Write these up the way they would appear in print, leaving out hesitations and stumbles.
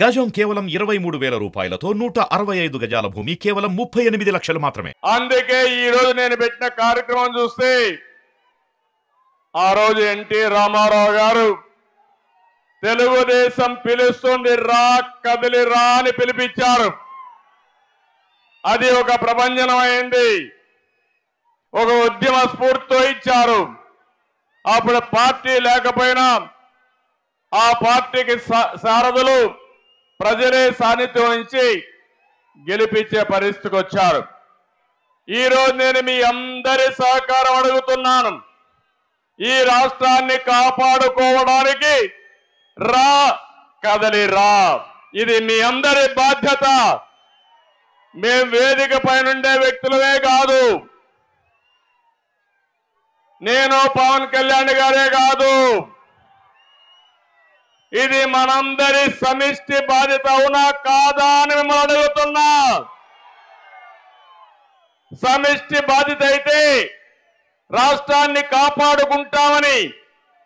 గజం కేవలం 23,000 రూపాయలతో 165 గజాల భూమి కేవలం 38 లక్షలు మాత్రమే. అందుకే ఈ రోజు నేను పెట్టిన కార్యక్రమం చూస్తే ఆ రోజు ఎన్టీ రామారావు గారు తెలుగుదేశం పిలుస్తుంది రా కదిలి రా అని పిలిపించారు. అది ఒక ప్రభంజనం అయింది, ఒక ఉద్యమ స్ఫూర్తితో ఇచ్చారు. అప్పుడు పార్టీ లేకపోయినా ఆ పార్టీకి సారథులు ప్రజలే సాన్నిధ్యం నుంచి గెలిపించే పరిస్థితికి వచ్చారు. ఈ రోజు నేను మీ అందరి సహకారం అడుగుతున్నాను. ఈ రాష్ట్రాన్ని కాపాడుకోవడానికి రా కదలి రా, ఇది మీ అందరి బాధ్యత. మేం వేదిక పైనుండే వ్యక్తులమే కాదు, నేను పవన్ కళ్యాణ్ గారే కాదు, ఇది మనందరి సమిష్టి బాధ్యత. అవునా కాదా అని మిమ్మల్ని అడుగుతున్నా. సమిష్టి బాధ్యత అయితే రాష్ట్రాన్ని కాపాడుకుంటామని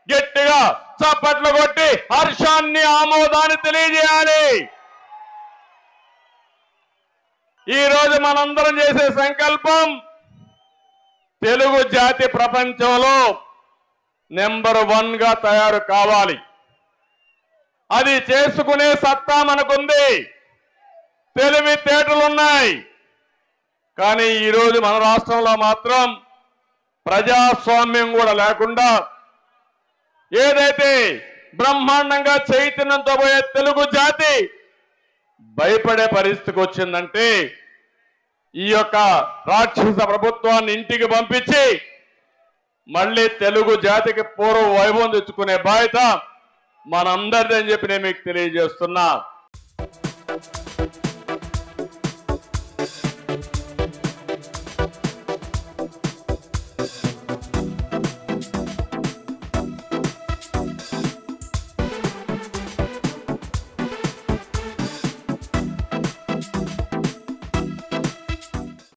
గట్టిగా చప్పట్లు కొట్టి హర్షాన్ని ఆమోదాన్ని తెలియజేయాలి. ఈ రోజు మనందరం చేసే సంకల్పం తెలుగు జాతి ప్రపంచంలో నెంబర్ 1 గా తయారు కావాలి. అది చేసుకునే సత్తా మనకుంది, తెలివితేటలున్నాయి. కానీ ఈరోజు మన రాష్ట్రంలో మాత్రం ప్రజాస్వామ్యం కూడా లేకుండా ఏదైతే బ్రహ్మాండంగా చైతన్యంతో పోయే తెలుగు జాతి భయపడే పరిస్థితికి వచ్చిందంటే ఈ యొక్క రాక్షస ప్రభుత్వాన్ని ఇంటికి పంపించి మళ్ళీ తెలుగు జాతికి పూర్వ వైభవం తెచ్చుకునే బాధ్యత మనందరిదని చెప్పి నేను మీకు తెలియజేస్తున్నా.